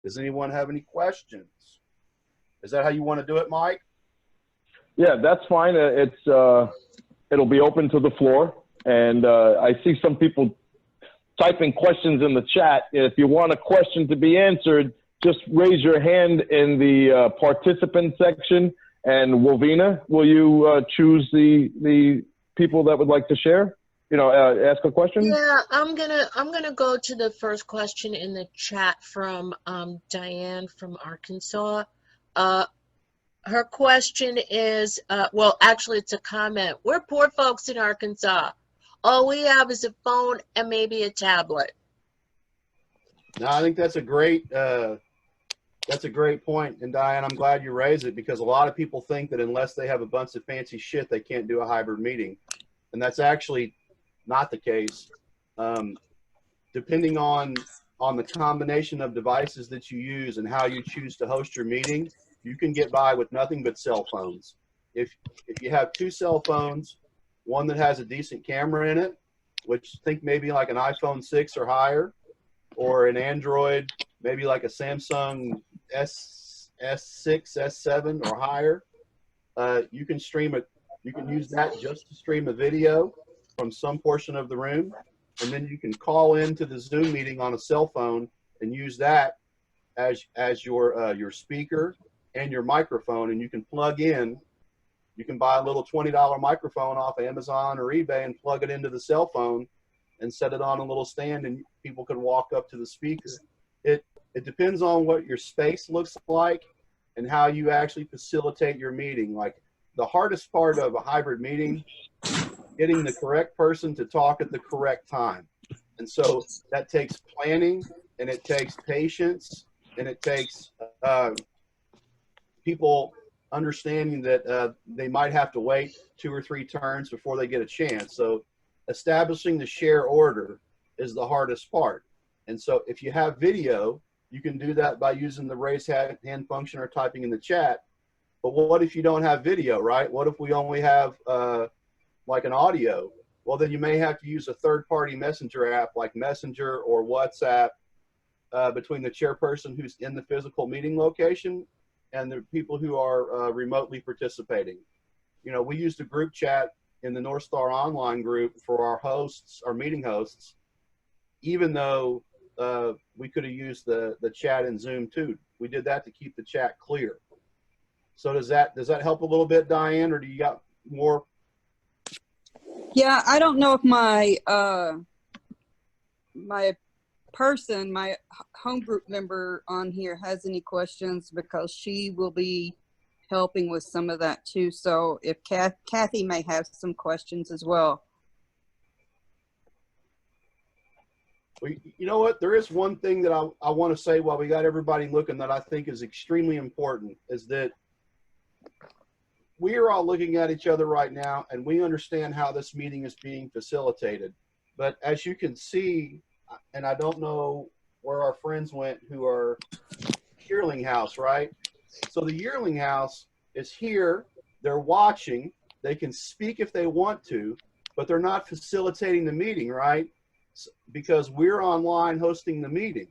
Does anyone have any questions? Is that how you want to do it, Mike? Yeah, that's fine. It'll be open to the floor. And I see some people typing questions in the chat. If you want a question to be answered, just raise your hand in the participant section. And Wolvina, will you choose the people that would like to share? Ask a question? Yeah, I'm gonna go to the first question in the chat from Diane from Arkansas. Her question is, well, actually it's a comment. We're poor folks in Arkansas. All we have is a phone and maybe a tablet. No, I think that's a great point. And Diane, I'm glad you raised it, because a lot of people think that unless they have a bunch of fancy shit, they can't do a hybrid meeting. And that's actually not the case. Depending on the combination of devices that you use and how you choose to host your meeting, you can get by with nothing but cell phones. If you have 2 cell phones, one that has a decent camera in it, which think maybe like an iPhone 6 or higher, or an Android, maybe like a Samsung S6, S7 or higher, you can stream it. You can use that just to stream a video from some portion of the room, and then you can call into the Zoom meeting on a cell phone and use that as your speaker and your microphone, and you can plug in. You can buy a little $20 microphone off Amazon or eBay and plug it into the cell phone and set it on a little stand, and people can walk up to the speaker. It depends on what your space looks like and how you actually facilitate your meeting. Like, the hardest part of a hybrid meeting, getting the correct person to talk at the correct time. And so that takes planning, and it takes patience, and it takes people understanding that they might have to wait 2 or 3 turns before they get a chance. So establishing the share order is the hardest part. And so if you have video, you can do that by using the raise hand function or typing in the chat. But what if you don't have video, right? What if we only have like an audio? Well, then you may have to use a third-party messenger app like Messenger or WhatsApp between the chairperson who's in the physical meeting location and the people who are remotely participating. We used a group chat in the North Star Online group for our hosts, our meeting hosts, even though we could have used the chat in Zoom too. We did that to keep the chat clear. So does that help a little bit, Diane, or do you got more? Yeah, I don't know if my my home group member on here has any questions, because she will be helping with some of that too. So if Kathy may have some questions as well. Well, you know what? There is one thing that I want to say while we got everybody looking that I think is extremely important, is that we are all looking at each other right now, and we understand how this meeting is being facilitated. But as you can see, and I don't know where our friends went who are Yearling House, right? So the Yearling House is here. They're watching. They can speak if they want to, but they're not facilitating the meeting, right? Because we're online hosting the meeting.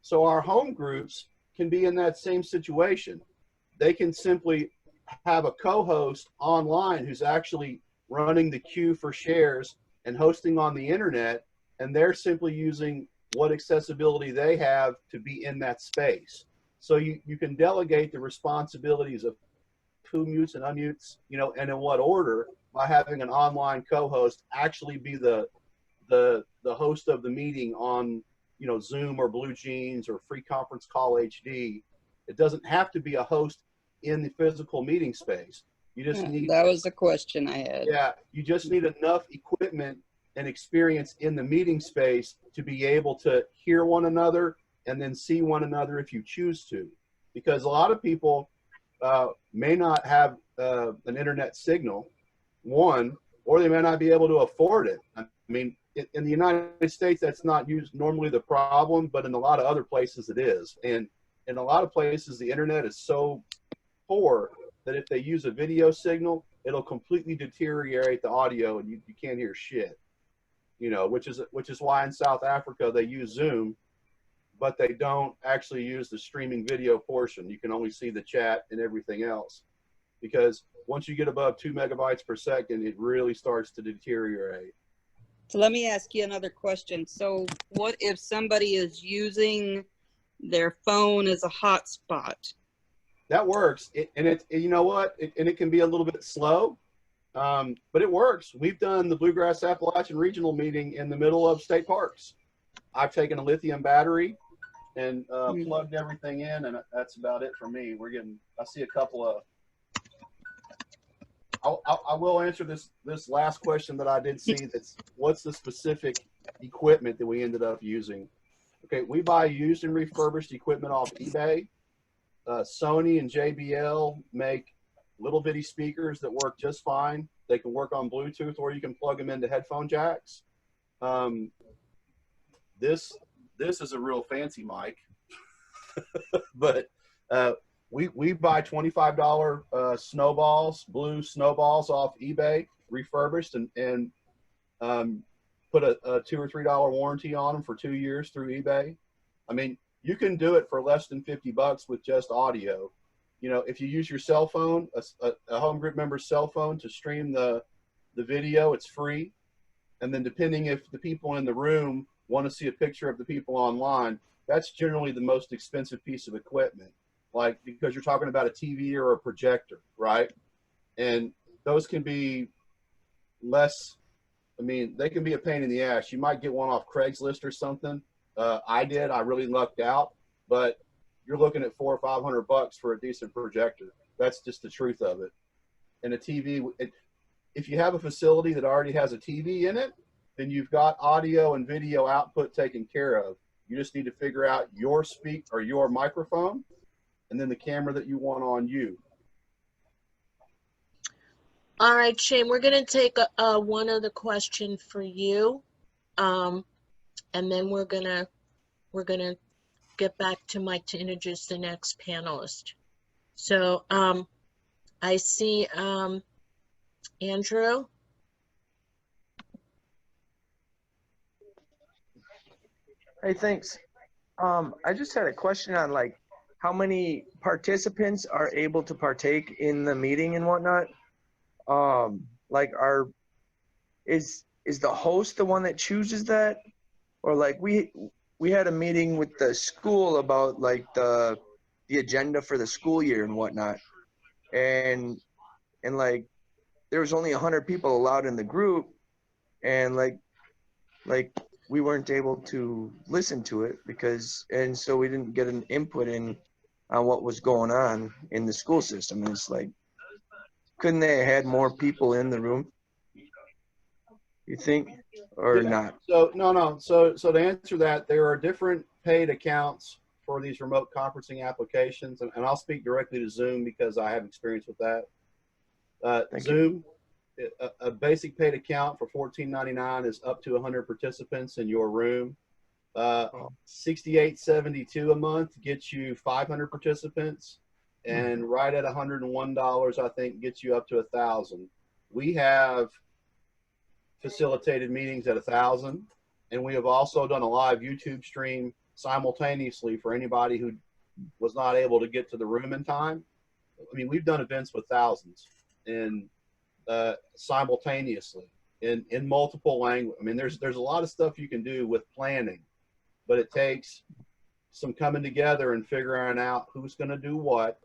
So our home groups can be in that same situation. They can simply have a co-host online who's actually running the queue for shares and hosting on the internet, and they're simply using what accessibility they have to be in that space. So you can delegate the responsibilities of who mutes and unmutes, and in what order, by having an online co-host actually be the host of the meeting on, Zoom or Blue Jeans or Free Conference Call HD. It doesn't have to be a host in the physical meeting space. You just need— That was the question I had. Yeah, you just need enough equipment and experience in the meeting space to be able to hear one another and then see one another if you choose to. Because a lot of people may not have an internet signal, one, or they may not be able to afford it. I mean, in the United States, that's not normally the problem, but in a lot of other places it is. And in a lot of places, the internet is so poor that if they use a video signal, it'll completely deteriorate the audio and you can't hear shit. Which is why in South Africa they use Zoom, but they don't actually use the streaming video portion. You can only see the chat and everything else, because once you get above 2 megabytes per second, it really starts to deteriorate. So let me ask you another question. So what if somebody is using their phone as a hotspot? That works. You know what? It can be a little bit slow, but it works. We've done the Bluegrass Appalachian Regional meeting in the middle of state parks. I've taken a lithium battery and plugged everything in, and that's about it for me. I see a couple of, I will answer this last question that I did see. That's what's the specific equipment that we ended up using? Okay, we buy used and refurbished equipment off eBay. Sony and JBL make little bitty speakers that work just fine. They can work on Bluetooth, or you can plug them into headphone jacks. This is a real fancy mic, but we buy $25 snowballs, blue snowballs off eBay, refurbished, and put a $2 or $3 warranty on them for 2 years through eBay. I mean, you can do it for less than $50 with just audio. You know, if you use your cell phone, a home group member's cell phone to stream the video, it's free. And then depending if the people in the room want to see a picture of the people online, that's generally the most expensive piece of equipment. Like, because you're talking about a TV or a projector, right? And those can be less, I mean, they can be a pain in the ass. You might get one off Craigslist or something. I really lucked out, but you're looking at $400 or $500 for a decent projector. That's just the truth of it. And a TV, if you have a facility that already has a TV in it, then you've got audio and video output taken care of. You just need to figure out your your microphone, and then the camera that you want on you. All right, Shane, we're going to take one other question for you, and then we're gonna get back to Mike to introduce the next panelist. So I see Andrew. Hey, thanks. I just had a question on like how many participants are able to partake in the meeting and whatnot. Like is the host the one that chooses that? Or like we had a meeting with the school about like the agenda for the school year and whatnot. And like there was only 100 people allowed in the group, and like we weren't able to listen to it and so we didn't get an input on what was going on in the school system. And it's like, couldn't they have had more people in the room, you think, or not? So no. So to answer that, there are different paid accounts for these remote conferencing applications, and I'll speak directly to Zoom because I have experience with that. Zoom, a basic paid account for $14.99 is up to 100 participants in your room. $68.72 a month gets you 500 participants, and right at $101, I think, gets you up to 1,000. We have facilitated meetings at 1,000, and we have also done a live YouTube stream simultaneously for anybody who was not able to get to the room in time. I mean, we've done events with thousands and simultaneously in multiple languages. I mean, there's a lot of stuff you can do with planning, but it takes some coming together and figuring out who's going to do what.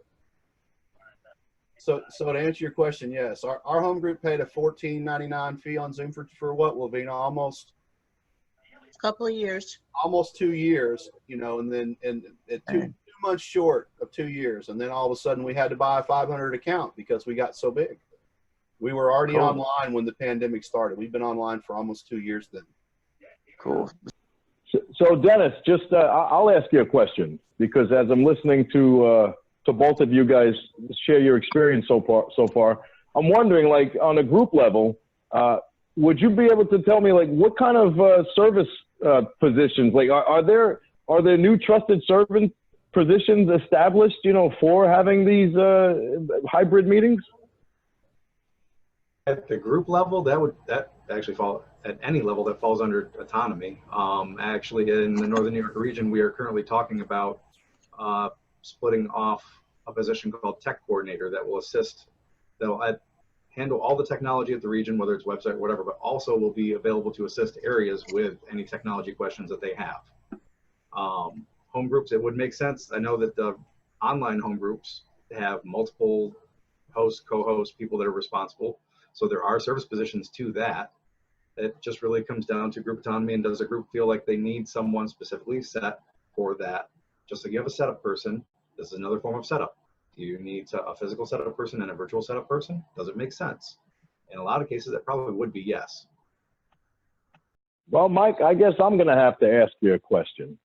So to answer your question, yes, our home group paid a $14.99 fee on Zoom for what will be almost A couple of years. Almost 2 years, you know, and then two months short of 2 years, and then all of a sudden we had to buy a 500 account because we got so big. We were already online when the pandemic started. We've been online for almost 2 years then. Cool. So Dennis, just I'll ask you a question, because as I'm listening to both of you guys share your experience so far, I'm wondering, like, on a group level, would you be able to tell me, like, what kind of service positions, like, are there new trusted servant positions established, you know, for having these hybrid meetings? At the group level, that actually fall at any level that falls under autonomy. Actually, in the Northern New York region, we are currently talking about splitting off a position called tech coordinator that will assist, that will handle all the technology of the region, whether it's website or whatever, but also will be available to assist areas with any technology questions that they have. Home groups, it would make sense. I know that the online home groups have multiple hosts, co-hosts, people that are responsible. So there are service positions to that. It just really comes down to group autonomy, and does a group feel like they need someone specifically set for that? Just like you have a setup person, this is another form of setup. Do you need a physical setup person and a virtual setup person? Does it make sense? In a lot of cases, it probably would be yes. Well, Mike, I guess I'm going to have to ask you a question.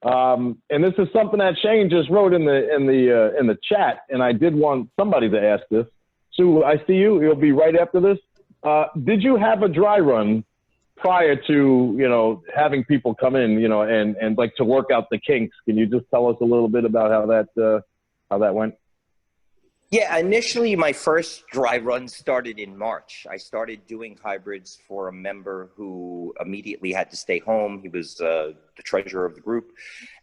And this is something that Shane just wrote in the chat, and I did want somebody to ask this. Sue, I see you. You'll be right after this. Did you have a dry run prior to, you know, having people come in, you know, and like to work out the kinks? Can you just tell us a little bit about how that went? Yeah, initially my first dry run started in March. I started doing hybrids for a member who immediately had to stay home. He was the treasurer of the group,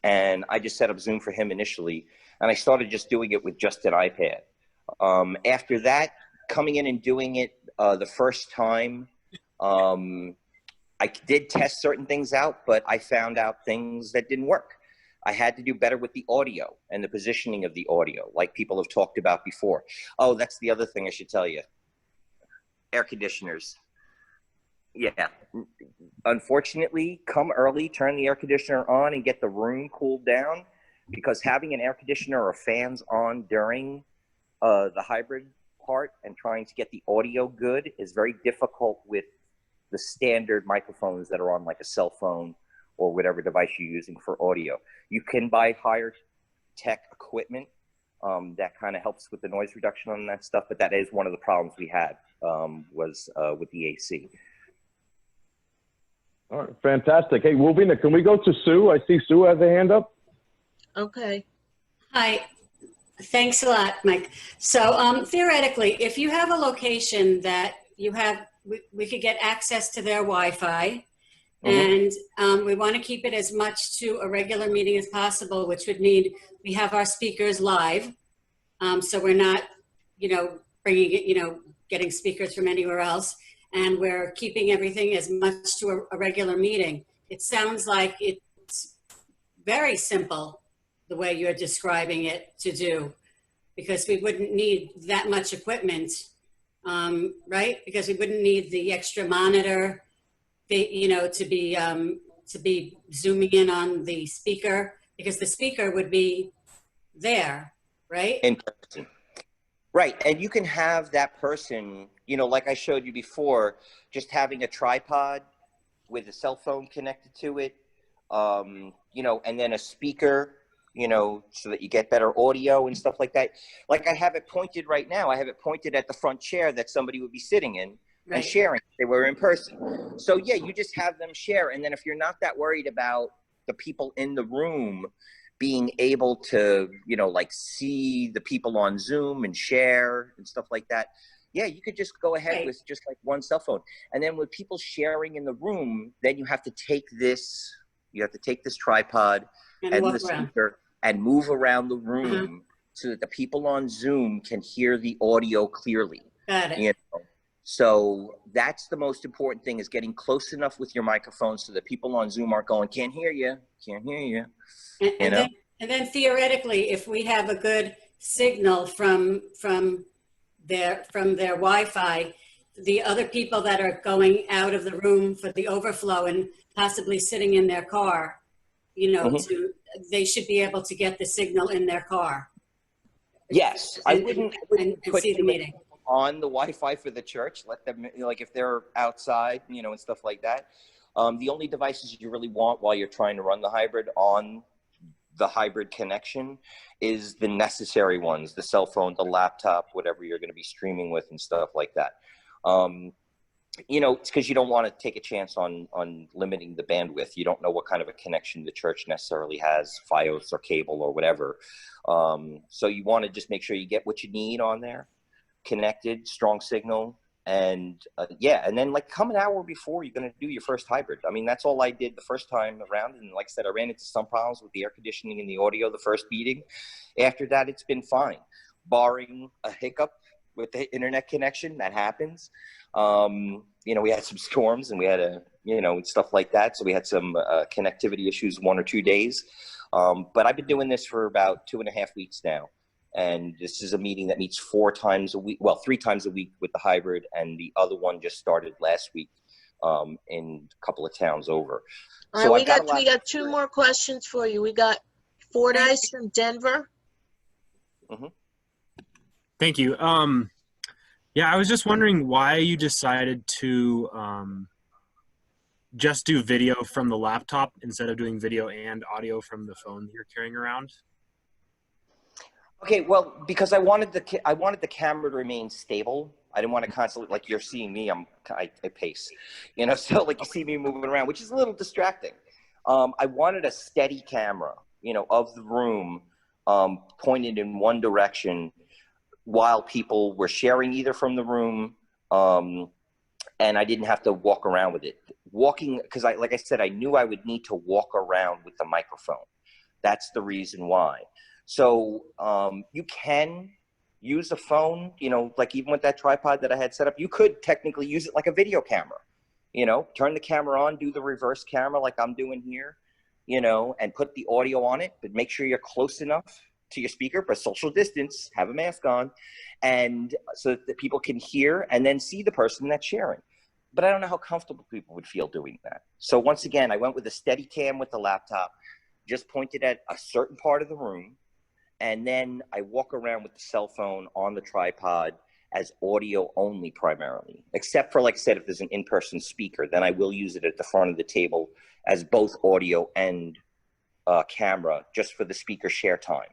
and I just set up Zoom for him initially, and I started just doing it with just an iPad. After that, coming in and doing it the first time, I did test certain things out, but I found out things that didn't work. I had to do better with the audio and the positioning of the audio, like people have talked about before. Oh, that's the other thing I should tell you. Air conditioners. Yeah. Unfortunately, come early, turn the air conditioner on and get the room cooled down, because having an air conditioner or fans on during the hybrid part and trying to get the audio good is very difficult with the standard microphones that are on like a cell phone or whatever device you're using for audio. You can buy higher tech equipment that kind of helps with the noise reduction on that stuff, but that is one of the problems we had was with the AC. All right, fantastic. Hey, Wilvina, can we go to Sue? I see Sue has a hand up. Okay. Hi. Thanks a lot, Mike. So theoretically, if you have a location that you have, we could get access to their Wi-Fi, and we want to keep it as much to a regular meeting as possible, which would mean we have our speakers live. So we're not, you know, bringing it, you know, getting speakers from anywhere else. And we're keeping everything as much to a regular meeting. It sounds like it's very simple the way you're describing it to do, because we wouldn't need that much equipment, right? Because we wouldn't need the extra monitor, you know, to be zooming in on the speaker, because the speaker would be there, right? In person. Right, and you can have that person, you know, like I showed you before, just having a tripod with a cell phone connected to it, you know, and then a speaker, you know, so that you get better audio and stuff like that. Like I have it pointed right now. I have it pointed at the front chair that somebody would be sitting in and sharing if they were in person. So yeah, you just have them share. And then if you're not that worried about the people in the room being able to, you know, like see the people on Zoom and share and stuff like that, yeah, you could just go ahead with just like one cell phone. And then with people sharing in the room, then you have to take this, tripod and the speaker and move around the room so that the people on Zoom can hear the audio clearly. Got it. You know? So that's the most important thing, is getting close enough with your microphone so that people on Zoom aren't going, can't hear you. And then theoretically, if we have a good signal from their Wi-Fi, the other people that are going out of the room for the overflow and possibly sitting in their car, you know, they should be able to get the signal in their car. Yes, I wouldn't put see the meeting on the Wi-Fi for the church. Let them, you know, like if they're outside, you know, and stuff like that. The only devices you really want while you're trying to run the hybrid on the hybrid connection is the necessary ones, the cell phone, the laptop, whatever you're going to be streaming with and stuff like that. You know, it's because you don't want to take a chance on limiting the bandwidth. You don't know what kind of a connection the church necessarily has, Fios or cable or whatever. So you want to just make sure you get what you need on there, connected, strong signal, And yeah, and then like come an hour before you're going to do your first hybrid. I mean, that's all I did the first time around. And like I said, I ran into some problems with the air conditioning and the audio the first meeting. After that, it's been fine, barring a hiccup with the internet connection. That happens. You know, we had some storms and we had stuff like that. So we had some connectivity issues 1 or 2 days. But I've been doing this for about 2.5 weeks now. And this is a meeting that meets 4 times a week, well, 3 times a week with the hybrid. And the other one just started last week in a couple of towns over. All So right, I've we got 2 more questions for you. We got Fordyce from Denver. Mm-hmm. Thank you. Yeah, I was just wondering why you decided to just do video from the laptop instead of doing video and audio from the phone that you're carrying around. Okay, well, because I wanted the camera to remain stable. I didn't want to constantly, like you're seeing me, I pace, you know, so like you see me moving around, which is a little distracting. I wanted a steady camera, you know, of the room pointed in one direction while people were sharing either from the room, and I didn't have to walk around with it. Because like I said, I knew I would need to walk around with the microphone. That's the reason why. So you can use a phone, you know, like even with that tripod that I had set up, you could technically use it like a video camera, you know, turn the camera on, do the reverse camera like I'm doing here, you know, and put the audio on it, but make sure you're close enough to your speaker, but social distance, have a mask on, and so that people can hear and then see the person that's sharing. But I don't know how comfortable people would feel doing that. So once again, I went with a steady cam with the laptop, just pointed at a certain part of the room, and then I walk around with the cell phone on the tripod as audio only primarily, except for, like I said, if there's an in-person speaker, then I will use it at the front of the table as both audio and camera, just for the speaker share time.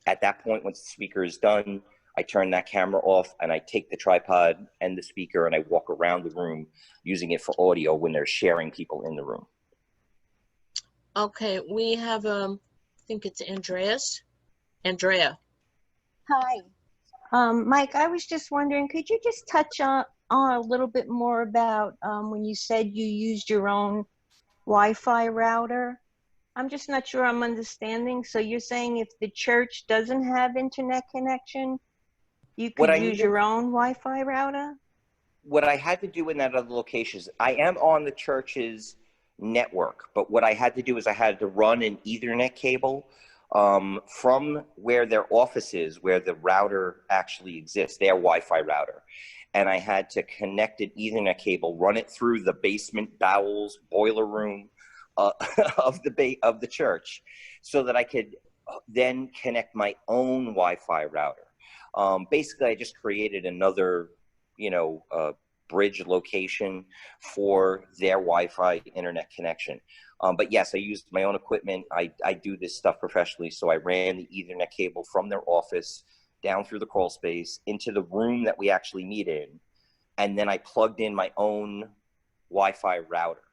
At that point, once the speaker is done, I turn that camera off and I take the tripod and the speaker and I walk around the room using it for audio when they're sharing people in the room. Okay, we have, I think it's Andrea. Hi. Mike, I was just wondering, could you just touch on a little bit more about when you said you used your own Wi-Fi router? I'm just not sure I'm understanding. So you're saying if the church doesn't have internet connection, you could use your own Wi-Fi router? What I had to do in that other location is I am on the church's network, but what I had to do is I had to run an Ethernet cable from where their office is, where the router actually exists, their Wi-Fi router. And I had to connect an Ethernet cable, run it through the basement bowels, boiler room of the church, so that I could then connect my own Wi-Fi router. Basically, I just created another, bridge location for their Wi-Fi internet connection. But yes, I used my own equipment. I do this stuff professionally. So I ran the Ethernet cable from their office down through the crawl space into the room that we actually meet in. And then I plugged in my own Wi-Fi router,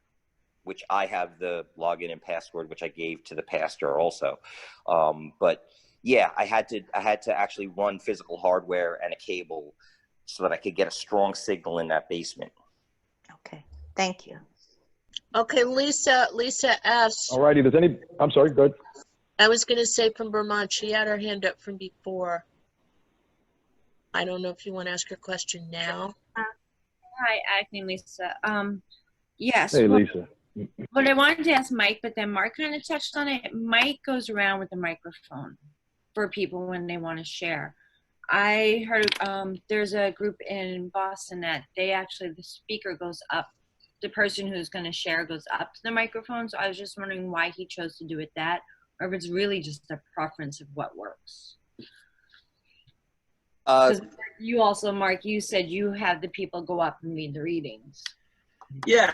which I have the login and password, which I gave to the pastor also. But yeah, I had to actually run physical hardware and a cable so that I could get a strong signal in that basement. Okay, thank you. Okay, Lisa S. All righty, I'm sorry, go ahead. I was going to say from Vermont, she had her hand up from before. I don't know if you want to ask your question now. Hi, acting Lisa. Yes. Hey, Lisa. What I wanted to ask Mike, but then Mark kind of touched on it. Mike goes around with the microphone for people when they want to share. I heard there's a group in Boston that the speaker goes up. The person who's going to share goes up to the microphone. So I was just wondering why he chose to do it that, or if it's really just a preference of what works. You also, Mark, you said you have the people go up and read the readings. Yeah,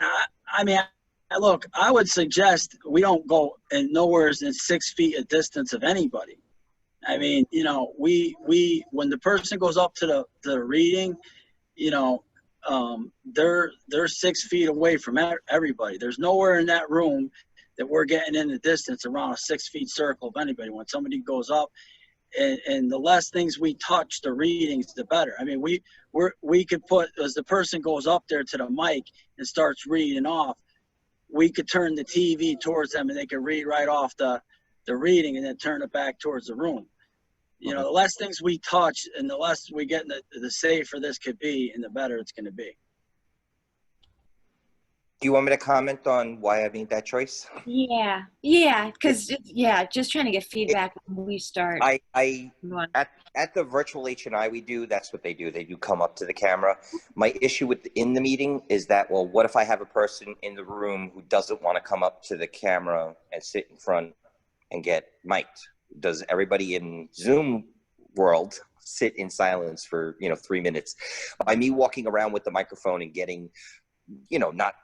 I mean, look, I would suggest we don't go nowhere in 6 feet a distance of anybody. I mean, when the person goes up to the reading, they're 6 feet away from everybody. There's nowhere in that room that we're getting in the distance around a 6 feet circle of anybody. When somebody goes up, and the less things we touch the readings, the better. I mean, we could put, as the person goes up there to the mic and starts reading off, we could turn the TV towards them and they could read right off the reading and then turn it back towards the room. You know, the less things we touch and the less we get, the safer this could be and the better it's going to be. Do you want me to comment on why I made that choice? Yeah, because just trying to get feedback when we start. At the virtual H&I we do, that's what they do. They do come up to the camera. My issue in the meeting is that, well, what if I have a person in the room who doesn't want to come up to the camera and sit in front and get mic'd? Does everybody in Zoom world sit in silence for 3 minutes? By me walking around with the microphone and getting, not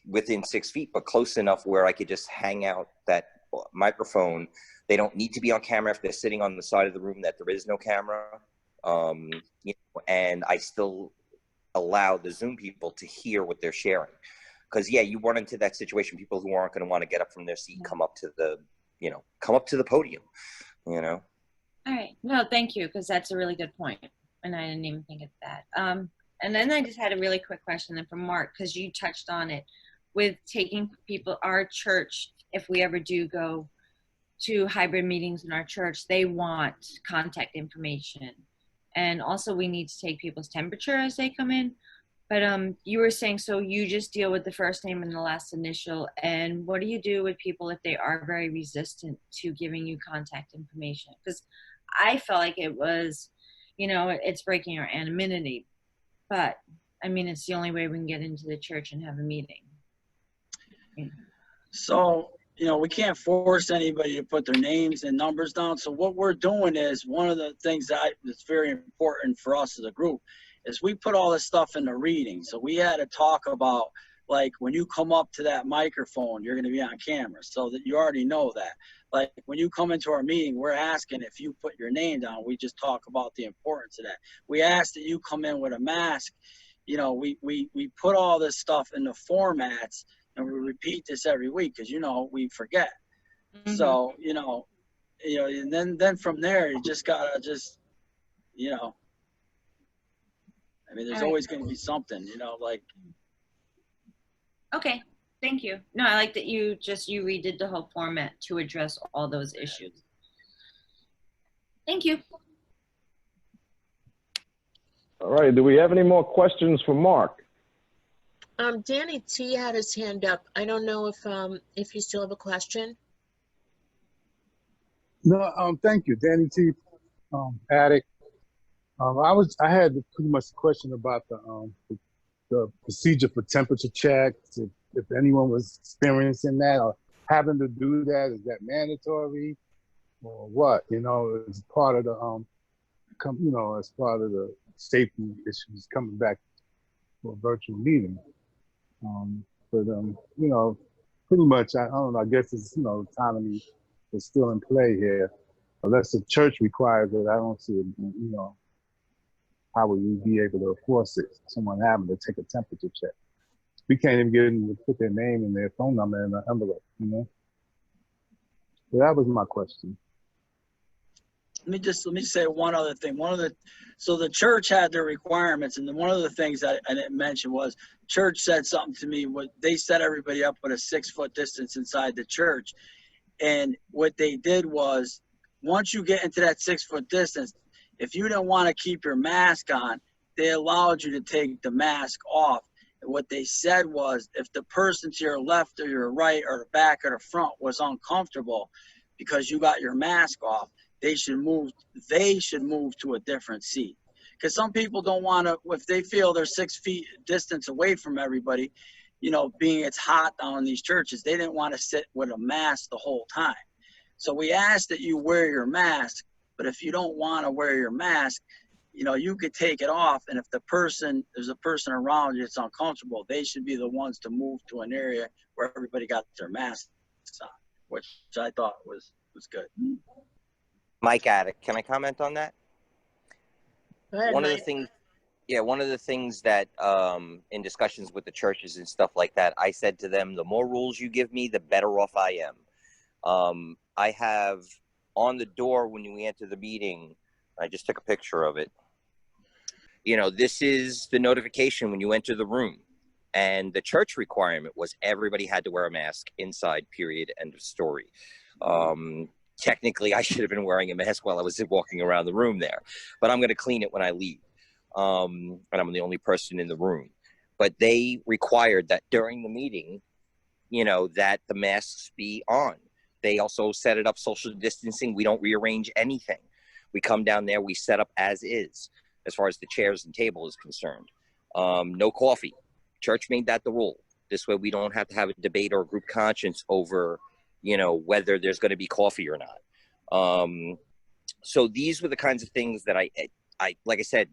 within 6 feet, but close enough where I could just hang out that microphone. They don't need to be on camera if they're sitting on the side of the room that there is no camera. And I still allow the Zoom people to hear what they're sharing. Because you run into that situation, people who aren't going to want to get up from their seat, come up to the podium, All right. No, thank you, because that's a really good point. And I didn't even think of that. And then I just had a really quick question then from Mark, because you touched on it with taking people, our church, if we ever do go to hybrid meetings in our church, they want contact information. And also we need to take people's temperature as they come in. But you were saying, so you just deal with the first name and the last initial. And what do you do with people if they are very resistant to giving you contact information? Because I felt like it was, it's breaking our anonymity. But, I mean, it's the only way we can get into the church and have a meeting. So, we can't force anybody to put their names and numbers down. So what we're doing is, one of the things that's very important for us as a group is we put all this stuff in the reading. So we had to talk about, like, when you come up to that microphone, you're going to be on camera, so that you already know that. Like, when you come into our meeting, we're asking if you put your name down. We just talk about the importance of that. We ask that you come in with a mask. We put all this stuff in the formats, and we repeat this every week because, we forget. Mm-hmm. So, and then from there, you just gotta there's always going to be something, like. Okay. Thank you. No, I like that you redid the whole format to address all those issues. Thank you. All right. Do we have any more questions for Mark? Danny T had his hand up. I don't know if you still have a question. No, thank you, Danny T. Attic. I had pretty much a question about the procedure for temperature checks. If anyone was experiencing that or having to do that, is that mandatory or what? As part of the as part of the safety issues coming back for a virtual meeting. Pretty much, I don't know, I guess it's, autonomy is still in play here. Unless the church requires it, I don't see it, how would we be able to enforce it? Someone having to take a temperature check. We can't even get them to put their name and their phone number in an envelope, So that was my question. Let me say one other thing. So the church had their requirements, and one of the things I didn't mention was church said something to me. They set everybody up with a 6-foot distance inside the church, and what they did was, once you get into that 6-foot distance, if you didn't want to keep your mask on, they allowed you to take the mask off. And what they said was, if the person to your left or your right or the back or the front was uncomfortable because you got your mask off, they should move to a different seat. Because some people don't want to, if they feel they're 6 feet distance away from everybody, being it's hot down in these churches, they didn't want to sit with a mask the whole time. So we ask that you wear your mask, but if you don't want to wear your mask, you could take it off, and if there's a person around you that's uncomfortable, they should be the ones to move to an area where everybody got their masks on, which I thought was good. Mike Attic, can I comment on that? Go ahead, one Mike. of the things that in discussions with the churches and stuff like that, I said to them, the more rules you give me, the better off I am. I have on the door when we enter the meeting, I just took a picture of it. You know, this is the notification when you enter the room. And the church requirement was everybody had to wear a mask inside, period, end of story. Technically, I should have been wearing a mask while I was walking around the room there, but I'm going to clean it when I leave. And I'm the only person in the room. But they required that during the meeting, you know, that the masks be on. They also set it up social distancing. We don't rearrange anything. We come down there, we set up as is, as far as the chairs and table is concerned. No coffee. Church made that the rule. This way we don't have to have a debate or a group conscience over, you know, whether there's going to be coffee or not. So these were the kinds of things that I like I said,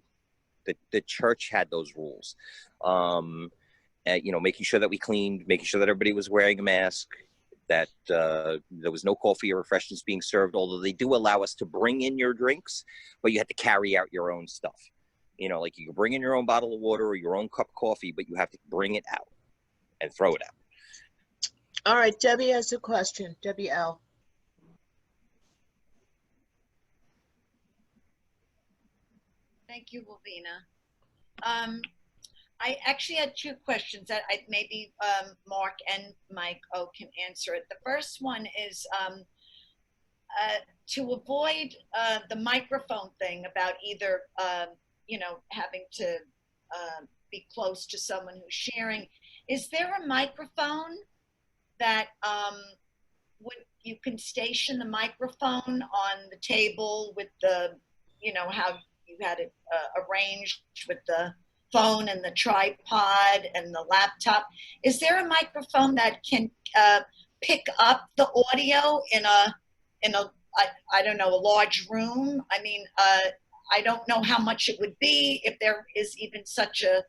the church had those rules. You know, making sure that we cleaned, making sure that everybody was wearing a mask, that there was no coffee or refreshments being served, although they do allow us to bring in your drinks, but you have to carry out your own stuff. You know, like you can bring in your own bottle of water or your own cup of coffee, but you have to bring it out and throw it out. All right, Debbie has a question. Debbie L. Thank you, Lavina. I actually had two questions that maybe Mark and Mike can answer it. The first one is to avoid the microphone thing about either, you know, having to be close to someone who's sharing. Is there a microphone that you can station the microphone on the table with the, you know, how you had it arranged with the phone and the tripod and the laptop? Is there a microphone that can pick up the audio in a I don't know, a large room? I mean, I don't know how much it would be if there is even such a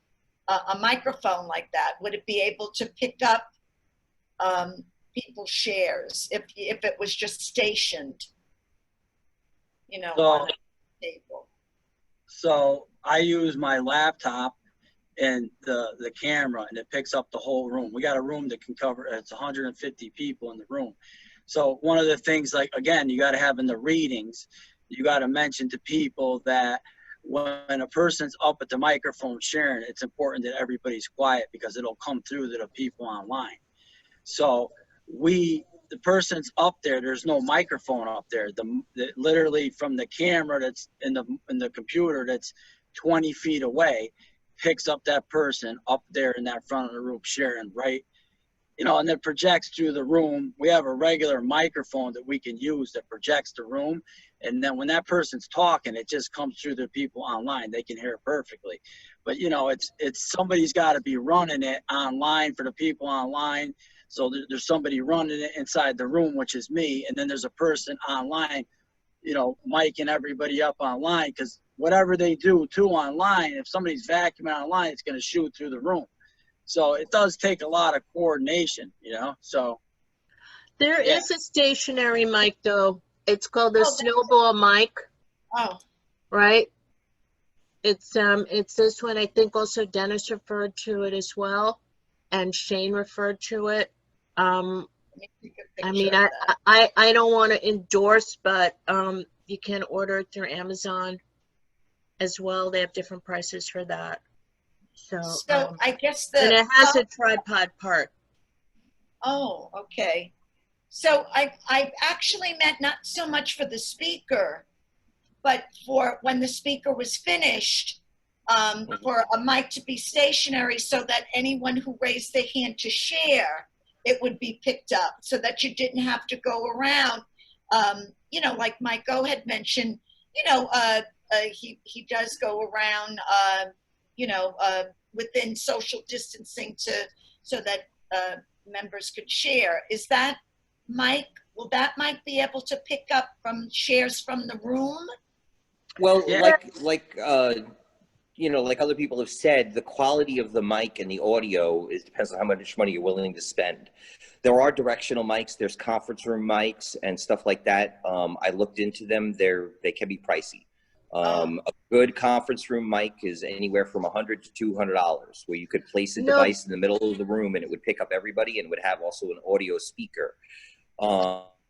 microphone like that. Would it be able to pick up people's shares if it was just stationed, you know, on a table? So I use my laptop and the camera, and it picks up the whole room. We got a room that can cover, it's 150 people in the room. So one of the things, like, again, you got to have in the readings, you got to mention to people that when a person's up at the microphone sharing, it's important that everybody's quiet because it'll come through to the people online. So the person's up there, there's no microphone up there. Literally from the camera that's in the computer that's 20 feet away, picks up that person up there in that front of the room sharing, right? You know, and then projects through the room. We have a regular microphone that we can use that projects the room. And then when that person's talking, it just comes through the people online. They can hear it perfectly. But, you know, it's somebody's got to be running it online for the people online. So there's somebody running it inside the room, which is me. And then there's a person online, you know, miking everybody up online, because whatever they do too online, if somebody's vacuuming online, it's going to shoot through the room. So it does take a lot of coordination, you know, so. There is a stationary mic though. It's called the snowball mic. Oh. Right? It's this one. I think also Dennis referred to it as well, and Shane referred to it. I mean, I don't want to endorse, but you can order it through Amazon as well. They have different prices for that. So I guess and it has a tripod part. Oh, okay. So I actually meant not so much for the speaker, but for when the speaker was finished, for a mic to be stationary so that anyone who raised their hand to share, it would be picked up, so that you didn't have to go around. You know, like Mike O had mentioned, you know, he does go around, you know, within social distancing so that members could share. Is that mic, will that mic be able to pick up from shares from the room? Well, like you know, like other people have said, the quality of the mic and the audio depends on how much money you're willing to spend. There are directional mics, there's conference room mics and stuff like that. I looked into them. They can be pricey. A good conference room mic is anywhere from $100 to $200, where you could place a device in the middle of the room and it would pick up everybody and would have also an audio speaker.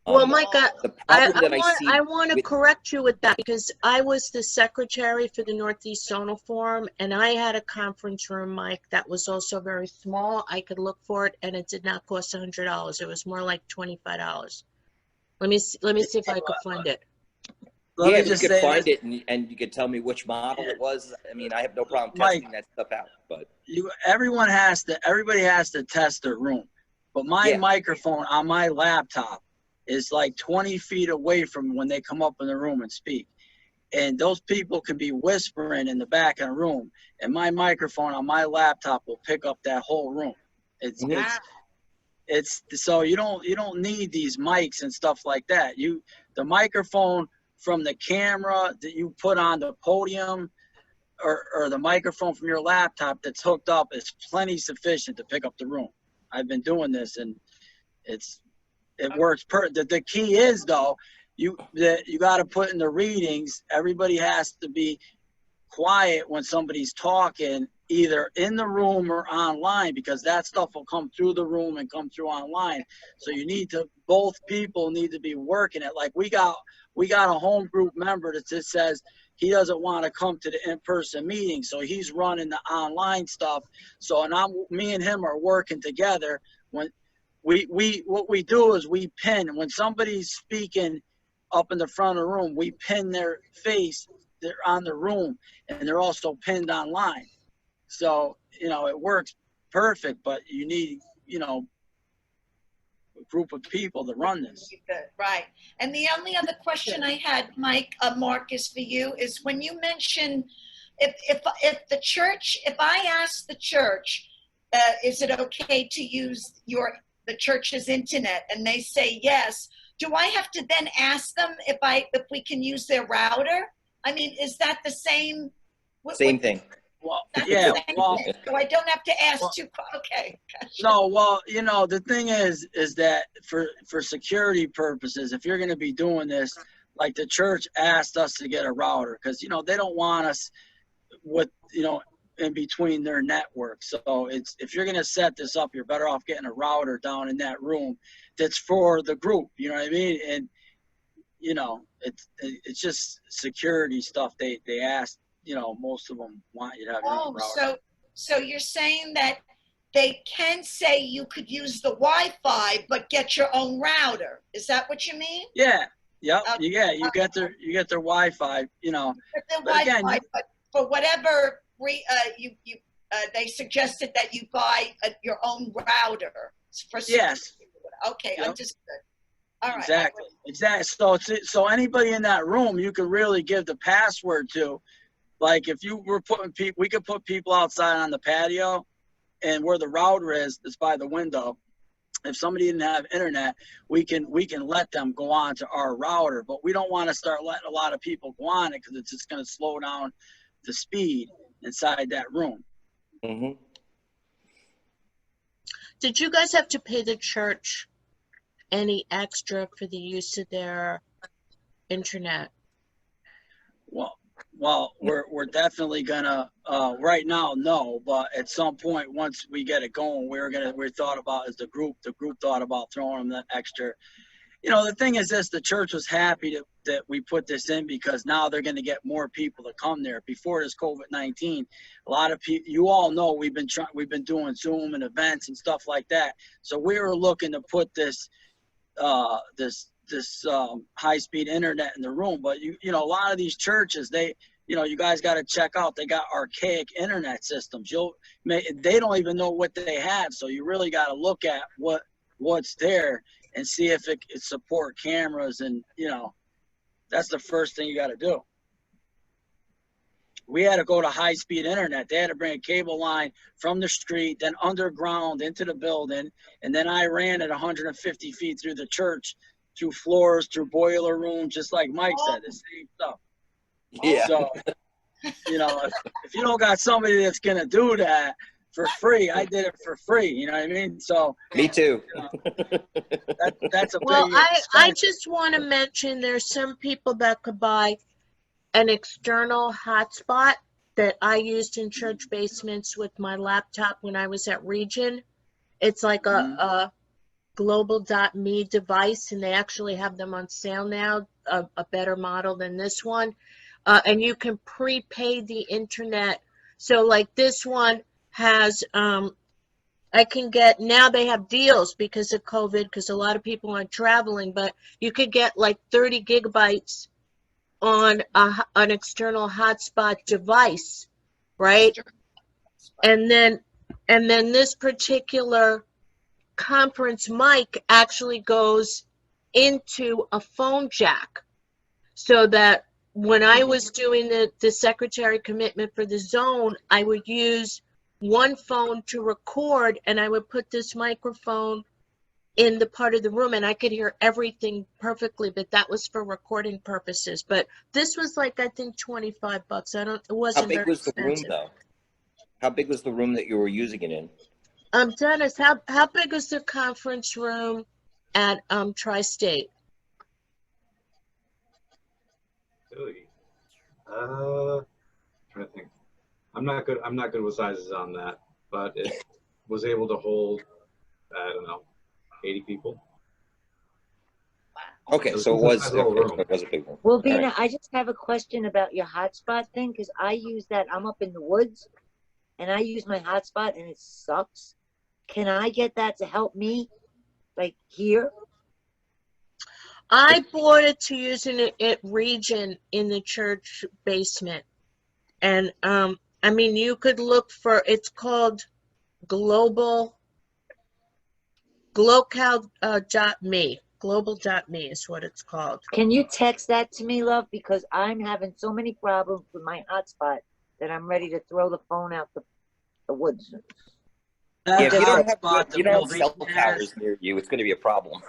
Well, Mike, The problem that I see I want to with, correct you with that because I was the secretary for the Northeast Zonal Forum, and I had a conference room, Mike, that was also very small. I could look for it, and it did not cost $100. It was more like $25. Let me see if I could find it. Let yeah, me but you just could say find this, it and you could tell me which model it was. I mean, I have no problem Mike. testing that stuff out, but Everybody has to test their room, but my yeah. microphone on my laptop is like 20 feet away from when they come up in the room and speak, and those people can be whispering in the back of the room, and my microphone on my laptop will pick up that whole room. It's so you don't need these mics and stuff like that. The microphone from the camera that you put on the podium or the microphone from your laptop that's hooked up is plenty sufficient to pick up the room. I've been doing this and it works. The key is though, you got to put in the readings. Everybody has to be quiet when somebody's talking, either in the room or online, because that stuff will come through the room and come through online. So both people need to be working it. Like we got a home group member that just says he doesn't want to come to the in-person meeting, so he's running the online stuff. So me and him are working together. When what we do is we pin when somebody's speaking up in the front of the room, we pin their face. They're on the room and they're also pinned online. So, it works perfect, but you need, a group of people to run this. Right. And the only other question I had, Mike, Mark, is for you, is when you mention if the church, if I ask the church, is it okay to use the church's internet, and they say yes, do I have to then ask them if we can use their router? I mean, is that the same? Same thing. Well, yeah. So I don't have to ask okay. No, well, the thing is that for security purposes, if you're going to be doing this, like the church asked us to get a router because, they don't want us in between their network. So if you're going to set this up, you're better off getting a router down in that room that's for the group. You know what I mean? And, it's just security stuff. They ask, most of them want you to have your own router. So you're saying that they can say you could use the Wi-Fi, but get your own router. Is that what you mean? Yeah. Yep. You get their Wi-Fi, But again, but for whatever they suggested that you buy your own router for yes. Okay, yep. Understood. All right. Exactly. So anybody in that room, you could really give the password to. Like if you were putting people, we could put people outside on the patio, and where the router is by the window. If somebody didn't have internet, we can let them go on to our router, but we don't want to start letting a lot of people go on it because it's just going to slow down the speed inside that room. Mm-hmm. Did you guys have to pay the church any extra for the use of their internet? Well, we're definitely gonna right now, no, but at some point once we get it going, we thought about as the group thought about throwing them that extra. The thing is this, the church was happy that we put this in because now they're going to get more people to come there. Before this COVID-19, a lot of people, you all know, we've been doing Zoom and events and stuff like that. So we were looking to put this high-speed internet in the room, but a lot of these churches, you guys got to check out, they got archaic internet systems. They don't even know what they have, so you really got to look at what's there and see if it support cameras, and that's the first thing you got to do. We had to go to high-speed internet. They had to bring a cable line from the street, then underground into the building, and then I ran at 150 feet through the church, through floors, through boiler rooms, just like Mike said, the same stuff. Yeah. So, if you don't got somebody that's going to do that for free, I did it for free. You know what I mean? So. Me too. That's a big Well, I just want to mention there's some people that could buy an external hotspot that I used in church basements with my laptop when I was at Region. It's like a Global.me device, and they actually have them on sale now, a better model than this one. And you can prepay the internet. So like this one has, I can get, now they have deals because of COVID, because a lot of people aren't traveling, but you could get like 30 gigabytes on an external hotspot device, right? And then this particular conference mic actually goes into a phone jack, so that when I was doing the secretary commitment for the zone, I would use one phone to record, and I would put this microphone in the part of the room, and I could hear everything perfectly, but that was for recording purposes. But this was like, I think, $25. It wasn't How big was the room, expensive. though? How big was the room that you were using it in? Dennis, how big is the conference room at Tri-State? Trying to think. I'm not good with sizes on that, but it was able to hold, I don't know, 80 people. Okay, so it was a big one. Well, Vina, right. I just have a question about your hotspot thing, because I use that. I'm up in the woods, and I use my hotspot, and it sucks. Can I get that to help me, like here? I bought it to use in a region in the church basement. And I mean, you could look for, it's called global.me. Global.me is what it's called. Can you text that to me, love? Because I'm having so many problems with my hotspot that I'm ready to throw the phone out the woods. Yeah, if you don't have Wolverine cell towers near you, it's going to be a problem.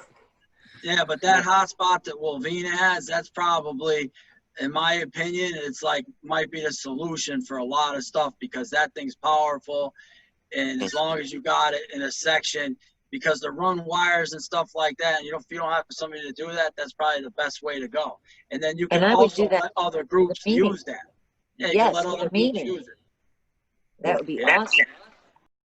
Yeah, but that hotspot that Wolverine has, that's probably, in my opinion, it's like might be the solution for a lot of stuff, because that thing's powerful, and as long as you got it in a section, because the run wires and stuff like that, and if you don't have somebody to do that, that's probably the best way to go. And then you can also let other groups use that. Yeah, you can let other groups use it. That would be awesome.